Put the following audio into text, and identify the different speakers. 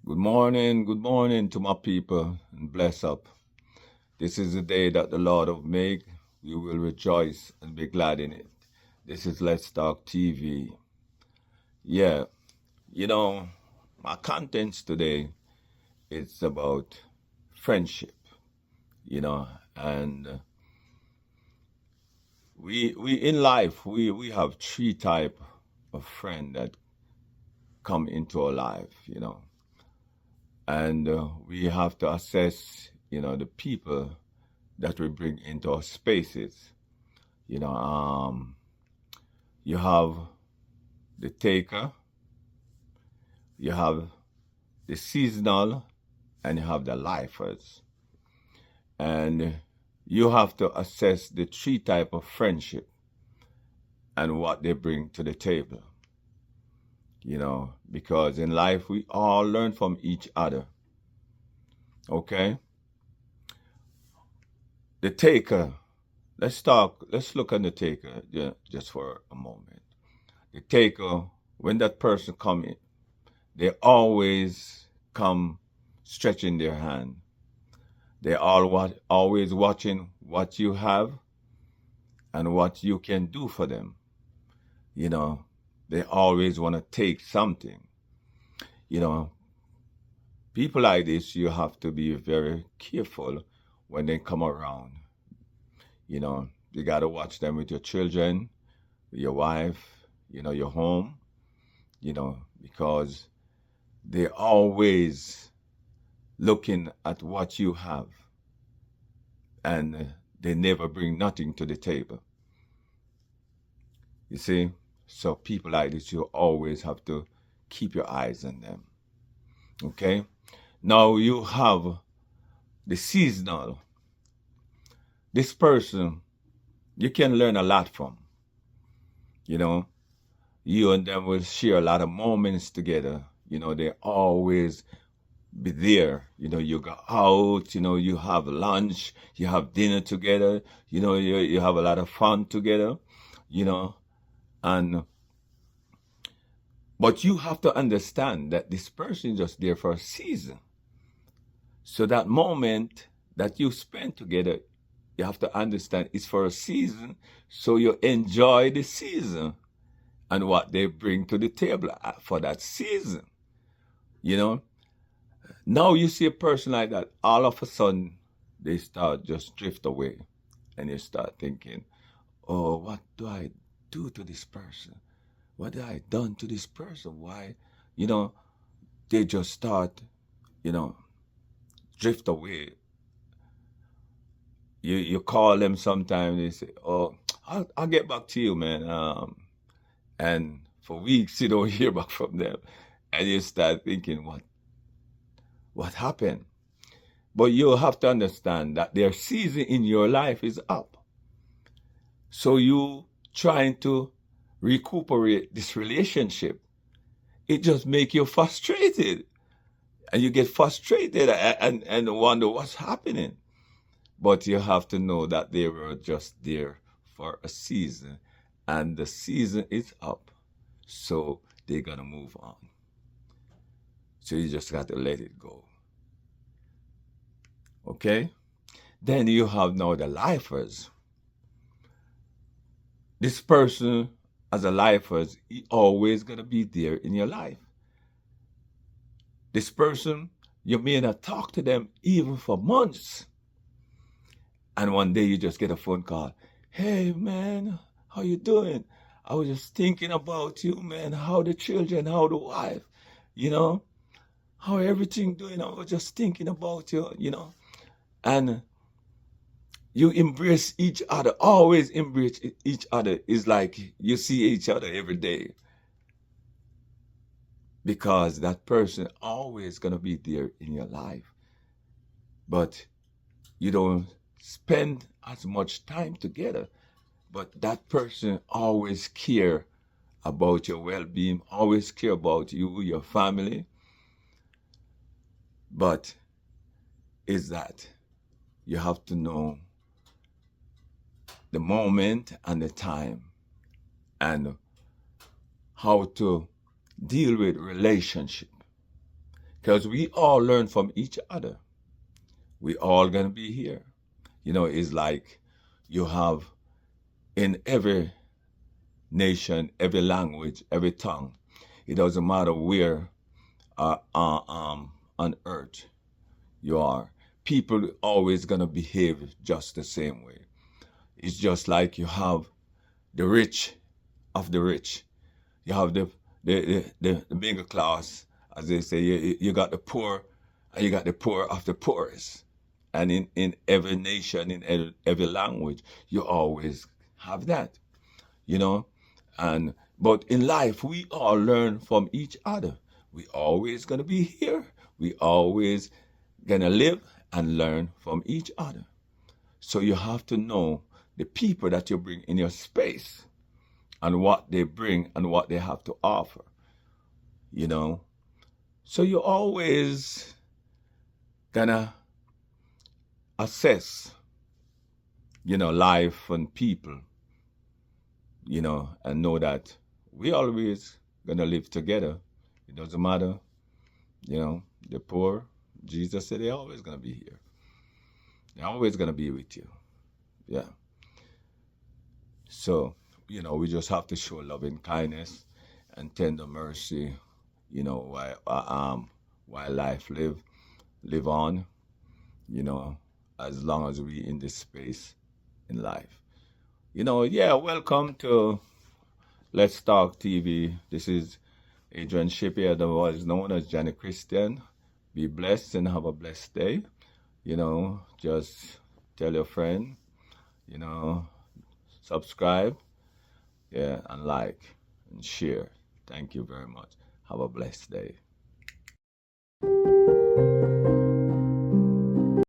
Speaker 1: Good morning to my people, and bless up. This is the day that the Lord have made. We will rejoice and be glad in it. This is Let's Talk TV. Yeah, you know, my contents today is about friendship, you know, and we in life we have three type of friend that come into our life, and we have to assess, the people that we bring into our spaces. You know, you have the taker, you have the seasonal, and you have the lifers. And you have to assess the three type of friendship and what they bring to the table. Because in life we all learn from each other. Okay? The taker. Let's look at the taker just for a moment. The taker, when that person come in, they always come stretching their hand. They always watching what you have and what you can do for them. You know, they always want to take something. You know, people like this, you have to be very careful when they come around. You got to watch them with your children, your wife, your home, because they always looking at what you have, and they never bring nothing to the table. You see? So people like this, you always have to keep your eyes on them. Okay? Now you have the seasonal. This person, you can learn a lot from. You and them will share a lot of moments together. They always be there. You go out, you have lunch, you have dinner together, you have a lot of fun together, and but you have to understand that this person is just there for a season. So that moment that you spend together, you have to understand it's for a season. So you enjoy the season and what they bring to the table for that season. You know, now you see a person like that, all of a sudden they start just drift away, and you start thinking, oh, what do I do to this person? What have I done to this person? Why? You know, they just start, you know, drift away. You call them sometimes, they say, oh, I'll get back to you, man. And for weeks you don't hear back from them. And you start thinking, what happened? But you have to understand that their season in your life is up. So you trying to recuperate this relationship, it just make you frustrated. And you get frustrated and wonder what's happening. But you have to know that they were just there for a season, and the season is up. So they're going to move on. So you just got to let it go. Okay? Then you have now the lifers. This person, as a lifers, he always going to be there in your life. This person, you may not talk to them even for months. And one day you just get a phone call. Hey, man, how you doing? I was just thinking about you, man. How the children, how the wife, how everything doing. I was just thinking about you. And you embrace each other, always embrace each other. It's like you see each other every day. Because that person always gonna be there in your life. But you don't spend as much time together. But that person always care about your well-being, always care about you, your family. But is that you have to know the moment and the time and how to deal with relationship. because we all learn from each other. We all gonna be here. It's like you have in every nation, every language, every tongue. It doesn't matter where on earth you are. People always gonna behave just the same way. It's just like you have the rich of the rich. You have the middle class, as they say. You got the poor, and you got the poor of the poorest. And in every nation, in every language, you always have that, you know. And but in life, we all learn from each other. We always gonna be here. We always gonna live and learn from each other. So you have to know the people that you bring in your space and what they bring and what they have to offer, you know. So you always gonna assess, life and people, and know that we always gonna live together. It doesn't matter, the poor. Jesus said they're always gonna be here. They're always gonna be with you. Yeah. So, we just have to show love and kindness and tender mercy, while life live on, as long as we in this space in life. Yeah, welcome to Let's Talk TV. This is Adrian Shippey, otherwise known as Johnny Christian. Be blessed and have a blessed day. Just tell your friend, subscribe, yeah, and like and share. Thank you very much. Have a blessed day.